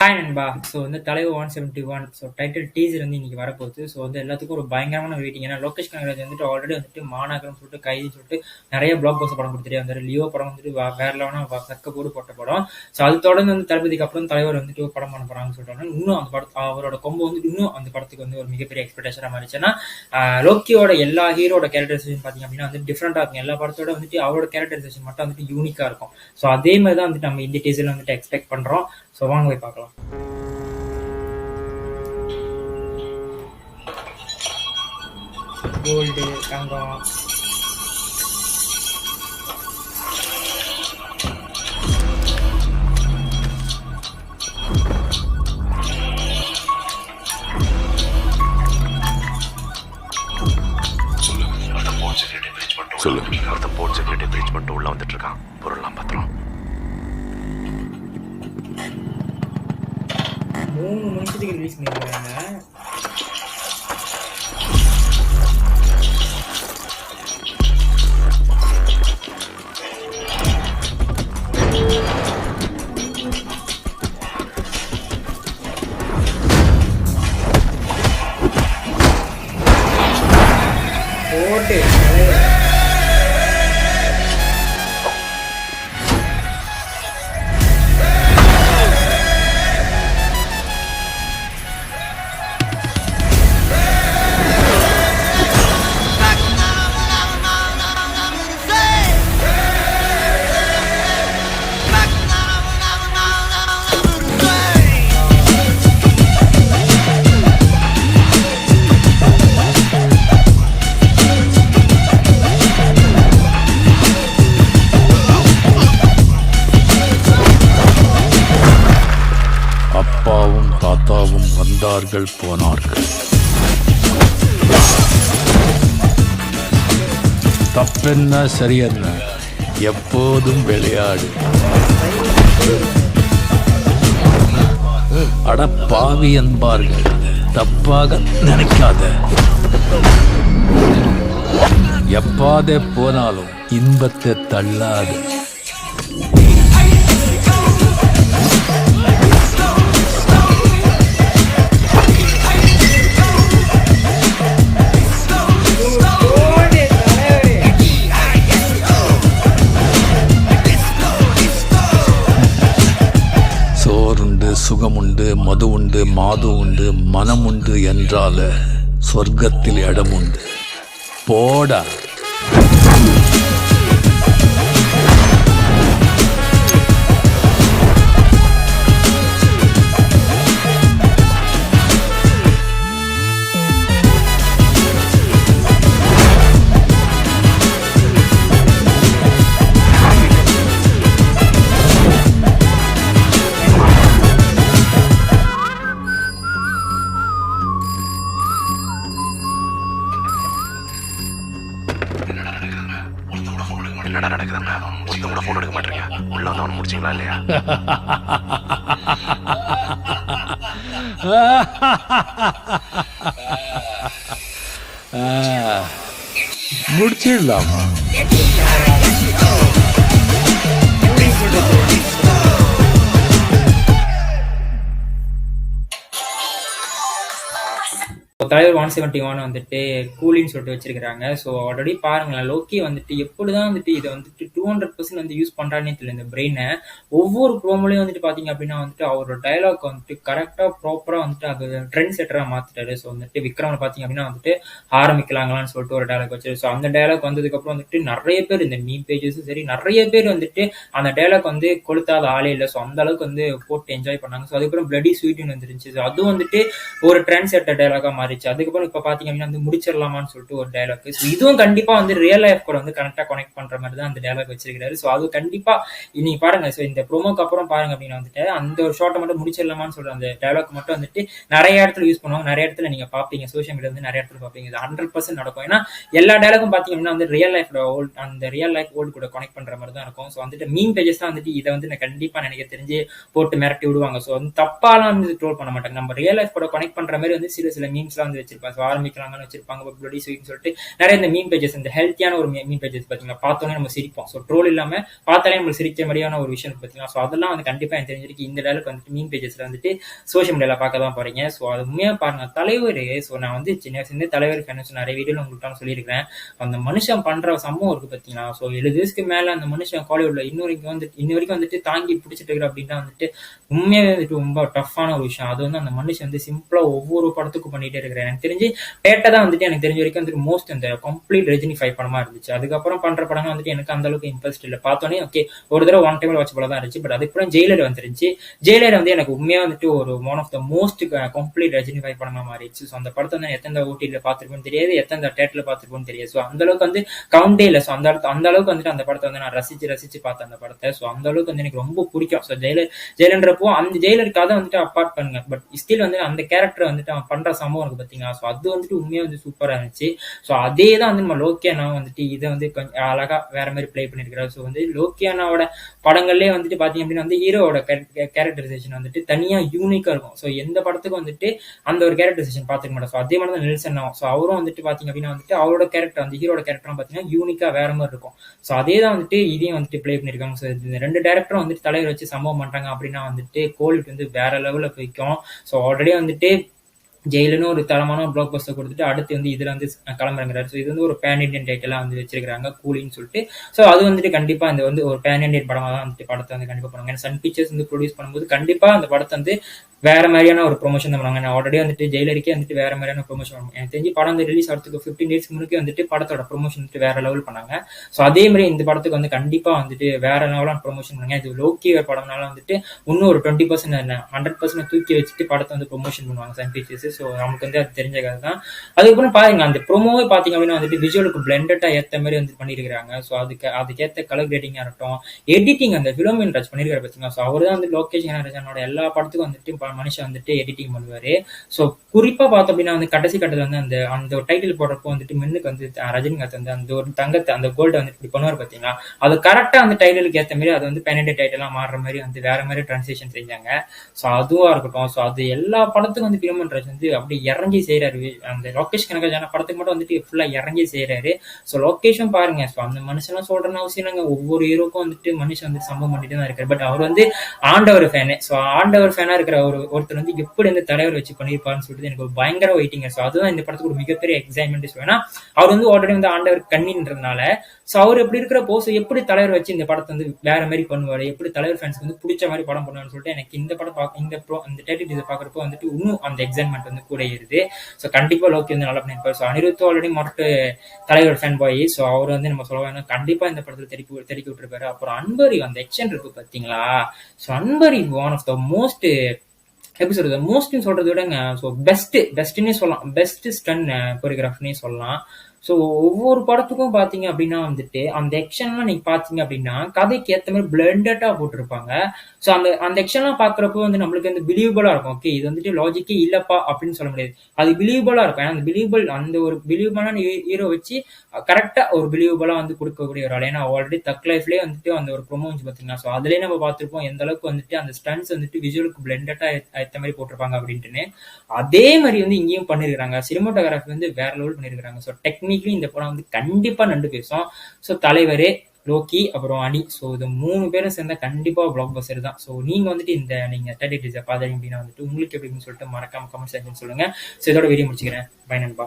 Hi நண்பா. So தலைவர் 171. So title teaser இன்னைக்கு வரப்போகுது. ஸோ எல்லாத்துக்கும் ஒரு பயங்கரமான வெயிட்டிங். ஏன்னா லோகேஷ் கனகராஜ் ஆல்ரெடி மாநகரம் சொல்லிட்டு கைதின்னு சொல்லிட்டு நிறைய பிளாக் பஸ்டர் படம் கொடுத்துட்டே வந்தாரு. லியோ படம் வேற லெவலான கக்க போடு போட்ட படம். ஸோ அது தொடர்ந்து தளபதிக்கு அப்புறம் தலைவர் ஒரு படம் பண்ண போறாங்கன்னு சொல்றாங்க. இன்னும் அந்த படத்தை அவரோட கொம்பு இன்னும் அந்த படத்துக்கு ஒரு மிகப்பெரிய எக்ஸ்பெக்டேஷனா மாறிச்சுன்னா லோக்கியோட எல்லா ஹீரோட கேரக்டரைசேஷன் பார்த்தீங்க அப்படின்னா டிஃப்ரெண்டா இருக்கும். எல்லா படத்தோட அவரோட கேரக்டரைசேஷன் மட்டும் யூனிக்கா இருக்கும். ஸோ அதே மாதிரி தான் நம்ம இந்த டீசர்ல எக்ஸ்பெக்ட் பண்றோம். ஸோ வாங்க போய் பார்க்கலாம். கோல்டு தங்கம் சொல்லு. ஒருத்தன் போர்ட் செக்யூரிட்டி பிரீச் பண்ணிட்டு உள்ள வந்துட்டு இருக்கான். பொருள்லாம் பத்திரம். 3 நிமிஷத்துக்கு ரிலீஸ் பண்ணிருக்காங்க. போட்டு அப்பாவும் தாத்தாவும் வந்தார்கள் போனார்கள். தப்பென்ன சரியென்ன, எப்போதும் விளையாடு. அட பாவி என்பார்கள், தப்பாக நினைக்காத. எப்பாதே போனாலும் இன்பத்தை தள்ளாது. சோறுண்டு, சுகமுண்டு, மது உண்டு, மாது உண்டு, மனம் உண்டு என்றால சொர்க்கத்தில் இடம் உண்டு. போடா. என்னடா நடக்குதுங்க? ஒருத்தன் கூட போன் எடுக்க மாட்டீங்க. உள்ள வந்து அவனை முடிச்சிங்களா இல்லையா? முடிச்சிடலாமா? தலைவர் 171 கூலின்னு சொல்லிட்டு வச்சிருக்காங்க. ஸோ ஆல்ரெடி பாருங்களேன், லோக்கி எப்படிதான் இதை 200% யூஸ் பண்றானே தெரியல. இந்த பிரெயினை ஒவ்வொரு ப்ரோமோலையும் பாத்தீங்க அப்படின்னா அவரோட டைலாக் கரெக்டா ப்ராப்பரா அது ட்ரெண்ட் செட்டரா மாத்திட்டாரு. ஸோ விக்ரம்ல பாத்தீங்க அப்படின்னா ஆரம்பிக்கலாங்களான்னு சொல்லிட்டு ஒரு டைலாக் வச்சு, ஸோ அந்த டைலாக் வந்ததுக்கு அப்புறம் நிறைய பேர் இந்த மீம் பேஜஸும் சரி, நிறைய பேர் அந்த டைலாக் கொளுத்தாத ஆளே இல்லை. ஸோ அந்த அளவுக்கு போட்டு என்ஜாய் பண்ணாங்க. ஸோ அதுக்கப்புறம் பிளடி ஸ்வீட்னு வந்துருந்துச்சு. ஸோ அதுவும் ஒரு ட்ரெண்ட் செட்டர் டைலாகா மாறிச்சு. அதுக்கப்புறம் இப்ப பாத்தீங்க அப்படின்னா முடிச்சிடலாமான்னு சொல்லிட்டு ஒரு டைலாக். ஸோ இதுவும் கண்டிப்பா ரியல் லைஃப் கூட கனெக்டா கனெக்ட் பண்ற மாதிரி தான் அந்த டைலாக் வச்சிருக்காரு. ஸோ அது கண்டிப்பா இன்னைக்கு பாருங்க. ஸோ இந்த ப்ரோமோக்கு அப்புறம் பாருங்க அப்படின்னா அந்த ஒரு ஷார்ட்டை மட்டும் முடிச்சிடலாமான்னு சொல்ற அந்த டைலாக் மட்டும் நிறைய இடத்துல யூஸ் பண்ணுவாங்க. நிறைய இடத்துல நீங்க பாப்பீங்க, சோஷியல் மீடியா நிறைய இடத்துல பாப்பீங்க. இது 100% நடக்கும். ஏன்னா எல்லா டைலாக்கும் பாத்தீங்க அப்படின்னா ரியல் லைஃப் ஓல்ட், அந்த ரியல் லைஃப் ஓல்டு கூட கனெக்ட் பண்ற மாதிரி தான் இருக்கும். ஸோ மீம் பேஜஸ் தான் இதை நான் கண்டிப்பா நினைக்க தெரிஞ்சு போட்டு மிரட்டி விடுவாங்க. ஸோ தப்பாலாம் ட்ரோல் பண்ண மாட்டாங்க. நம்ம ரியல் லைஃப் கூட கனெக்ட் பண்ற மாதிரி சில மீம்ஸ் பேஜஸ்லாம் வந்து வச்சிருப்பேன். ஸோ ஆரம்பிக்கலாங்கன்னு வச்சிருப்பாங்க ப்ளடி ஸ்வீட்னு சொல்லிட்டு நிறைய இந்த மீம் பேஜஸ், இந்த ஹெல்த்தியான ஒரு மீம் பேஜஸ் பார்த்தீங்களா, பார்த்தோன்னே நம்ம சிரிப்போம். ஸோ ட்ரோல் இல்லாமல் பார்த்தாலே நம்ம சிரிக்கிற மாதிரியான ஒரு விஷயம் பார்த்தீங்களா. ஸோ அதெல்லாம் வந்து கண்டிப்பாக எனக்கு தெரிஞ்சிருக்கு இந்த அளவுக்கு வந்துட்டு மீம் பேஜஸ்ல வந்துட்டு சோஷியல் மீடியாவில் பார்க்க தான் போறீங்க. ஸோ அது உண்மையாக பாருங்க தலைவர். ஸோ நான் வந்து சின்ன வயசுலேருந்து தலைவர் ஃபேன் நிறைய வீடியோவில் உங்கள்கிட்ட சொல்லியிருக்கிறேன். அந்த மனுஷன் பண்ற சம்பவம் இருக்கு பார்த்தீங்களா. ஸோ 70 வயசுக்கு மேல அந்த மனுஷன் காலிவுட்ல இன்ன வரைக்கும் வந்துட்டு தாங்கி பிடிச்சிட்டு இருக்கிற அப்படின்னா வந்துட்டு உண்மையாவே வந்துட்டு ரொம்ப டஃப்பான ஒரு விஷயம். அது வந்து அந்த மனுஷன் வந்து சிம்பிளா ஒவ்வொரு படத்துக்கும் பண்ணிட்டே இருக்கிறேன். எனக்கு தெரிஞ்சு பேட்டை தான் வந்துட்டு எனக்கு தெரிஞ்ச வரைக்கும் வந்துட்டு மோஸ்ட் அந்த கம்ப்ளீட் ரஜினி 5 படமா இருந்துச்சு. அதுக்கப்புறம் பண்ற படங்கள் வந்துட்டு எனக்கு அந்த அளவுக்கு இன்ட்ரெஸ்ட் இல்லை. பார்த்தோன்னே ஓகே ஒரு தடவை ஒன் டைம் வச்ச படம் தான் இருந்துச்சு. பட் அதுக்கப்புறம் ஜெயிலர் வந்துருச்சு. ஜெயிலர் வந்து எனக்கு உண்மையா வந்துட்டு ஒரு one of the most complete Rajini 5 படமா மாறிடுச்சு. ஸோ அந்த படத்தை வந்து எத்தனை ஓட்டில பார்த்திருப்போம்னு தெரியாது, எத்தனை தேட்டர்ல பார்த்திருப்போம்னு தெரியாது. ஸோ அந்த அளவுக்கு வந்து கவுண்டே இல்லை. ஸோ அந்த அளவுக்கு வந்துட்டு அந்த படத்தை வந்து நான் ரசிச்சு பார்த்தேன் அந்த படத்தை. ஸோ அந்த அளவுக்கு வந்து எனக்கு ரொம்ப பிடிக்கும். ஸோ ஜெயிலன்றப்போ அந்த ஜெயிலர் கதை வந்துட்டு அப்பார்ட் பண்ணுங்க, பட் ஸ்டில் வந்து அந்த கேரக்டர் வந்துட்டு அவன் பண்ற சம்பவம் இருக்கு பார்த்தீங்களா. ஸோ அது வந்துட்டு உண்மையா வந்து சூப்பரா இருந்துச்சு. ஸோ அதே தான் வந்து நம்ம லோக்கியானா வந்துட்டு இதை வந்து கொஞ்சம் அழகா வேற மாதிரி பிளே பண்ணிருக்கிறாரு. ஸோ வந்து லோக்கியானாவோட படங்கள்லேயே வந்துட்டு பாத்தீங்க அப்படின்னா வந்து ஹீரோவோட கேரக்டரைசேஷன் வந்துட்டு தனியா யூனிக்கா இருக்கும். ஸோ எந்த படத்துக்கும் வந்துட்டு அந்த ஒரு கேரக்டரைசேஷன் பார்த்துக்க மாட்டோம். ஸோ அதே மாதிரி தான் நெல்சன் ஆகும். ஸோ அவரும் வந்துட்டு பாத்தீங்க அப்படின்னா வந்துட்டு அவரோட கேரக்டர் வந்து ஹீரோட கேரக்டர் பாத்தீங்கன்னா யூனிக்கா வேற மாதிரி இருக்கும். ஸோ அதே தான் வந்துட்டு இதையும் வந்துட்டு பிளே பண்ணிருக்காங்க. ஸோ இந்த 2 டேரக்டரும் வந்துட்டு தலைவர் வச்சு சம்பவம் பண்றாங்க அப்படின்னா வந்துட்டு கோலிட் வந்து வேற லெவலில் போய்க்கும். ஸோ ஆல்ரெடி வந்துட்டு ஜெயிலுன்னு ஒரு தரமான பிளாக் பஸ்டர் கொடுத்துட்டு அடுத்து வந்து இதுல வந்து கிளம்புறாரு. ஸோ இது வந்து ஒரு பேன் இண்டியன் டைட்டிலா வந்து வச்சிருக்காங்க கூலின்னு சொல்லிட்டு. ஸோ அது வந்துட்டு கண்டிப்பா இந்த வந்து ஒரு பேன் இண்டியன் படமா தான் வந்துட்டு படத்தை வந்து கண்டிப்பா பண்ணுவாங்க. ஏன்னா சன் பிக்சர்ஸ் வந்து ப்ரொடியூஸ் பண்ணும்போது கண்டிப்பா அந்த படத்தை வந்து வேற மாதிரியான ஒரு ப்ரொமோஷன் தான் பண்ணுவாங்க. ஆல்ரெடி வந்துட்டு ஜெயிலருக்கே வந்துட்டு வேற மாதிரியான ப்ரொமோஷன் பண்ணுவாங்க. எனக்கு தெரிஞ்சு படம் வந்து ரிலீஸ் ஆகிறதுக்கு 15 டேஸ்க்கு முன்னாடி வந்துட்டு படத்தோட ப்ரொமோஷன் வந்துட்டு வேற லெவல் பண்ணாங்க. ஸோ அதே மாதிரி இந்த படத்துக்கு வந்து கண்டிப்பா வந்துட்டு வேற லெவலான ப்ரொமோஷன் பண்ணுவாங்க. இது லோக்கி படம்னால வந்துட்டு இன்னும் ஒரு 20% 100% தூக்கி வச்சுட்டு படத்தை வந்து ப்ரொமோஷன் பண்ணுவாங்க சன் பிக்சர்ஸ். ஸோ நமக்கு வந்து அது தெரிஞ்ச கதை தான். அதுக்கப்புறம் பாருங்க அந்த ப்ரோமோவே பாத்தீங்க அப்படின்னா வந்துட்டு விஜுவலுக்கு பிளெண்டடா ஏத்த மாதிரி வந்து பண்ணிருக்காங்க. ஸோ அதுக்கேற்ற கலர் கிரேடிங்கா இருக்கட்டும், எடிட்டிங் அந்த ஃபிலோமின் ராஜ் பண்ணிருக்காரு பார்த்தீங்களா. ஸோ அவர் தான் வந்து லோகேஷ் கனகராஜனோட எல்லா படத்துக்கும் வந்துட்டு மனுஷன் வந்துட்டு எடிட்டிங் பண்ணுவாரு. ஸோ குறிப்பா பார்த்தோம் அப்படின்னா வந்து கடைசி கட்டத்தில் வந்து அந்த டைட்டில் போடுறப்போ வந்துட்டு மின்னுக்கு வந்து ரஜினிகாந்த் வந்து அந்த ஒரு தங்கத்தை அந்த கோல்டை வந்து இப்படி பண்ணுவார் பார்த்தீங்களா. அது கரெக்டா அந்த டைட்டிலுக்கு ஏற்ற மாதிரி அது வந்து பெனடி டைட்டிலா மாறுற மாதிரி வந்து வேற மாதிரி டிரான்ஸ்லேஷன் செஞ்சாங்க. ஸோ அதுவா இருக்கட்டும். ஸோ அது எல்லா படத்துக்கும் வந்து ஃபிலோமின் ராஜ் வந்து அப்படி இறங்கி செய்யறாரு. அந்த லோகேஷ் கனகராஜான படத்துக்கு மட்டும் வந்துட்டு ஃபுல்லா இறங்கி செய்யறாரு. ஸோ லோகேஷும் பாருங்க. ஸோ அந்த மனுஷன்லாம் சொல்றேன்னு அவசியம் இல்லைங்க. ஒவ்வொரு ஹீரோக்கும் வந்துட்டு மனுஷன் வந்து சம்பவம் பண்ணிட்டு தான் இருக்காரு. பட் அவர் வந்து ஆண்டவர் ஃபேனு. ஸோ ஆண்டவர் ஃபேனா இருக்கிற ஒருத்தர் வந்து எப்படி வந்து தலைவர் வச்சு பண்ணியிருப்பாருன்னு சொல்லிட்டு எனக்கு ஒரு பயங்கர வெயிட்டிங். ஸோ அதுதான் இந்த படத்துக்கு ஒரு மிகப்பெரிய எக்ஸைட்மெண்ட். ஏன்னா அவர் வந்து ஆல்ரெடி வந்து ஆண்டவர் கண்ணின்றதுனால ஸோ அவர் எப்படி இருக்கிறப்போ ஸோ எப்படி தலைவர் வச்சு இந்த படத்தை வந்து வேற மாதிரி பண்ணுவாரு, எப்படி தலைவர் ஃபேன்ஸ்க்கு வந்து பிடிச்ச மாதிரி படம் பண்ணுவான்னு சொல்லிட்டு எனக்கு இந்த படம் இந்த டைட்டில் இதை பார்க்குறப்போ வந்துட்டு இன்னும் அந்த எக்ஸைட்மெண்ட் வந்து கூட ஏறுது. ஸோ கண்டிப்பா லோக்கி வந்து நல்லா பண்ணியிருப்பாரு. ஸோ அனிருத் ஆல்ரெடி மொரட்டு தலைவர் ஃபேன் பாய். ஸோ அவர் வந்து நம்ம சொல்ல வேணும் கண்டிப்பா இந்த படத்துல தெருக்கி விட்டுருப்பாரு. அப்புறம் அன்பரி அந்த எக்ஷன் இருக்கு பாத்தீங்களா. ஸோ அன்பரி ஒன் ஆஃப் த மோஸ்ட் எப்படி சொல்றது, மோஸ்ட்னு சொல்றதை விடங்க ஸோ பெஸ்ட்னே சொல்லலாம், பெஸ்ட் ஸ்டன் கொரியோகிராஃப்னே சொல்லலாம். ஸோ ஒவ்வொரு படத்துக்கும் பாத்தீங்க அப்படின்னா வந்துட்டு அந்த எக்ஷன்லாம் நீங்க பாத்தீங்க அப்படின்னா கதைக்கு ஏற்ற மாதிரி பிளண்டடா போட்டிருப்பாங்க. ஸோ அந்த எக்ஷன்லாம் பாக்குறப்போ வந்து நம்மளுக்கு வந்து பிலீவபிளா இருக்கும். ஓகே இது வந்துட்டு லாஜிக்கே இல்லப்பா அப்படின்னு சொல்ல முடியாது, அது பிலீவபிளா இருக்கும். ஏன்னா அந்த ஒரு பிலீவபிளான ஹீரோ வச்சு கரெக்டா ஒரு பிலீவபிளா வந்து கொடுக்கக்கூடிய ஒரு ஆள். ஏன்னா ஆல்ரெடி தக் லைஃப்லேயே வந்துட்டு அந்த ஒரு ப்ரோமோ வந்து பாத்தீங்கன்னா ஸோ அதுலேயே நம்ம பார்த்துருப்போம் எந்த அளவுக்கு வந்துட்டு அந்த ஸ்டன்ஸ் வந்துட்டு விஜுவலுக்கு பிளண்டடா ஏற்ற மாதிரி போட்டிருப்பாங்க அப்படின்ட்டுன்னு. அதே மாதிரி வந்து இங்கேயும் பண்ணிருக்காங்க. சினிமாட்டோகிராஃபி வந்து வேற லெவல் பண்ணிருக்காங்க. ஸோ டெக்னிக்கலி இந்த படம் வந்து கண்டிப்பா நண்டு பேசும். ஸோ தலைவர், லோக்கி, அப்புறம் அனி. ஸோ இது 3 பேரும் சேர்ந்தா கண்டிப்பா பிளாக் பஸ்டர் தான். ஸோ நீங்க வந்துட்டு நீங்க தேர்ட்டி டேஸை பாத்தீங்க அப்படின்னா வந்துட்டு உங்களுக்கு எப்படின்னு சொல்லிட்டு மறக்காம கமெண்ட் செக்ஷன் சொல்லுங்க. ஸோ இதோட வீடியோ முடிச்சுக்கிறேன். பை நண்பா.